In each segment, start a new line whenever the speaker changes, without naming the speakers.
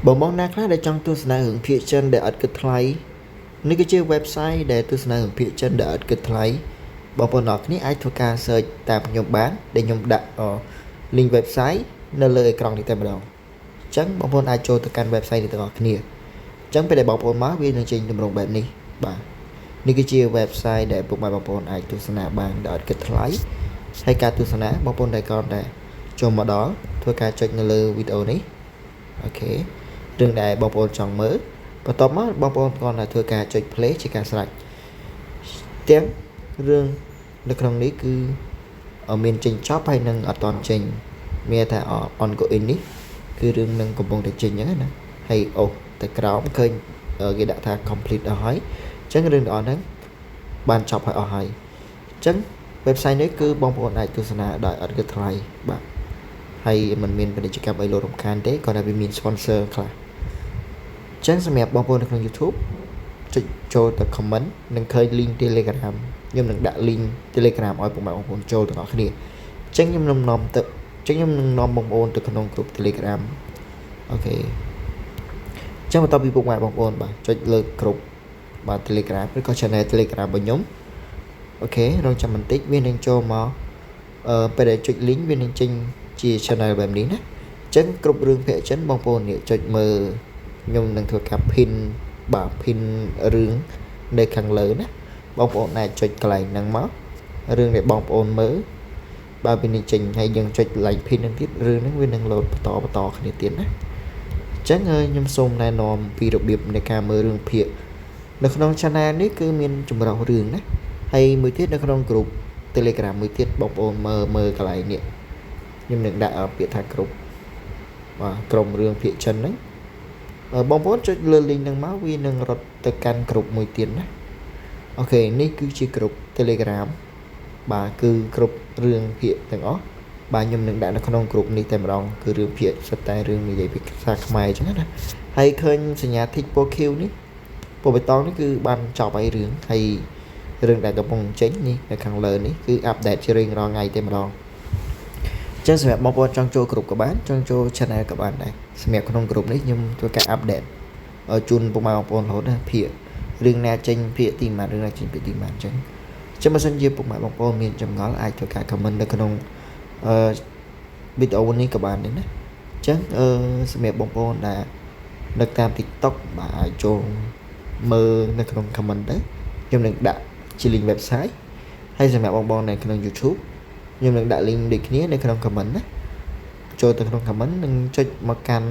បងណាខ្លះដែលចង់ទស្សនារឿងភាគចិនដែលឥតគិតថ្លៃនេះគឺជា website ដែលទស្សនារឿងភាគចិនដែលឥតគិតថ្លៃបងប្អូនអ្នកគ្នាអាចធ្វើការ search តាមខ្ញុំបានដែលខ្ញុំដាក់ link website នៅលើអេក្រង់នេះតែម្ដងអញ្ចឹងបងប្អូនអាចចូលទៅកាន់ website នេះទាំងអស់គ្នាអញ្ចឹងពេលដែលបងប្អូនមកវានឹងចេញទម្រង់បែបនេះបាទនេះគឺជា website ដែលពុកម៉ែបងប្អូនអាចទស្សនាបានដោយឥតគិតថ្លៃហើយការទស្សនាបងប្អូនដែលគ្រាន់តែចូលមកដល់ធ្វើការចុចនៅលើវីដេអូនេះអូខេរឿងដែលបងប្អូនចង់មើលបន្ទាប់មកបងប្អូនគ្រាន់តែធ្វើការចុច play ជាការស្រេចទាំងរឿងនៅក្នុងនេះគឺមានចេញចប់ហើយនឹងអត់តន់ចេញមានថា ongoing នេះគឺរឿងនឹងកំពុងតែចេញអញ្ចឹងណាហើយអូតែក្រោមឃើញគេដាក់ថា complete អស់ហើយអញ្ចឹងរឿងទាំងអស់ហ្នឹងបានចប់ហើយអស់ហើយអញ្ចឹង website នេះគឺបងប្អូនអាចទស្សនាដោយអត់គិតថ្លៃបាទហើយมันមានពាណិជ្ជកម្មអីលោតរំខានទេគាត់ថាវាមាន sponsor ខ្លះអញ្ចឹងសម្រាប់បងប្អូននៅក្នុង YouTube ចុចចូលទៅ comment នឹងឃើញ link Telegram ខ្ញុំនឹងដាក់ link Telegram ឲ្យពុកម៉ែបងប្អូនចូលទាំងអស់គ្នាអញ្ចឹងខ្ញុំនឹងនាំបងប្អូនទៅក្នុង group Telegram អូខេអញ្ចឹងបន្ទាប់ពីពុកម៉ែបងប្អូនបាទចុចលើ group បាទ Telegram ឬក៏ channel Telegram របស់ខ្ញុំអូខេរងចាំបន្តិចវានឹងចូលមកពេលដែលចុច link វានឹងចេញជា channel បែបនេះណាអញ្ចឹងគ្រប់រឿងភាគចិនបងប្អូននេះចុចមើលខ្ញុំនឹងធ្វើការ pin បាទ pin រឿងនៅខាងលើណាបងប្អូនអាចចុចកន្លែងហ្នឹងមករឿងដែលបងប្អូនមើលបើវានឹងចេញហើយយើងចុច like pin ហ្នឹងទៀតរឿងហ្នឹងវានឹងលោតបន្តគ្នាទៀតណាអញ្ចឹងខ្ញុំសូមណែនាំពីរបៀបនៃការមើលរឿងភាគនៅក្នុង channel នេះគឺមានចម្រុះរឿងណាហើយមួយទៀតនៅក្នុង group Telegram មួយទៀតបងប្អូនមើលកន្លែងនេះខ្ញុំនឹងដាក់ពាក្យថា group បាទក្រុមរឿងភាគចិនហ្នឹងបងប្អូនចុចលើ link ហ្នឹងមកវានឹងរត់ទៅកាន់ group មួយទៀតណាអូខេនេះគឺជា group Telegram បាទគឺគ្រប់រឿងភាគទាំងអស់បាទខ្ញុំនឹងដាក់នៅក្នុង group នេះតែម្ដងគឺរឿងភាគសិតតែរឿងនិយាយភាសាខ្មែរអញ្ចឹងណាហើយឃើញសញ្ញា tick ពណ៌ខៀវនេះពណ៌បៃតងនេះគឺបានចប់ហើយរឿងហើយរឿងដែលកំពុងចេញនេះនៅខាងលើនេះគឺ update ជារៀងរាល់ថ្ងៃតែម្ដងចឹងសម្រាប់បងប្អូនចង់ចូលក្រុមក៏បានចង់ចូល channel ក៏បានដែរសម្រាប់ក្នុងក្រុមនេះខ្ញុំធ្វើការ update ជូនពុកម៉ែបងប្អូនរហូតណាភាគរឿងណាចេញភាគទីម៉ានរឿងណាចេញភាគទីម៉ានអញ្ចឹងបើសិនជាពុកម៉ែបងប្អូនមានចម្ងល់អាចធ្វើការ comment នៅក្នុងវីដេអូនេះក៏បានដែរណាអញ្ចឹងសម្រាប់បងប្អូនដែលនៅតាម TikTok បាទអាចចូលមើលនៅក្នុង comment ដែរខ្ញុំនឹងដាក់ជា link website ហើយសម្រាប់បងប្អូននៅក្នុង YouTubeខ្ញុំនឹងដាក់ link ដូចគ្នានៅក្នុង comment ណាចូលទៅក្នុង comment និងចុចមកកាន់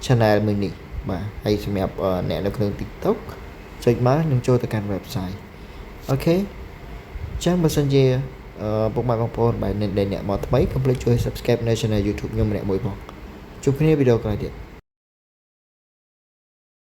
channel មួយនេះបាទហើយសម្រាប់អ្នកនៅក្នុង TikTok ចុចមកនឹងចូលទៅកាន់ website អូខេចឹងបើសិនជាពុកម៉ែបងប្អូនបាទអ្នកមកថ្មីកុំភ្លេចជួយ subscribe នៅ channel YouTube ខ្ញុំម្នាក់មួយផងជួបគ្នាវីដេអូក្រោយទៀត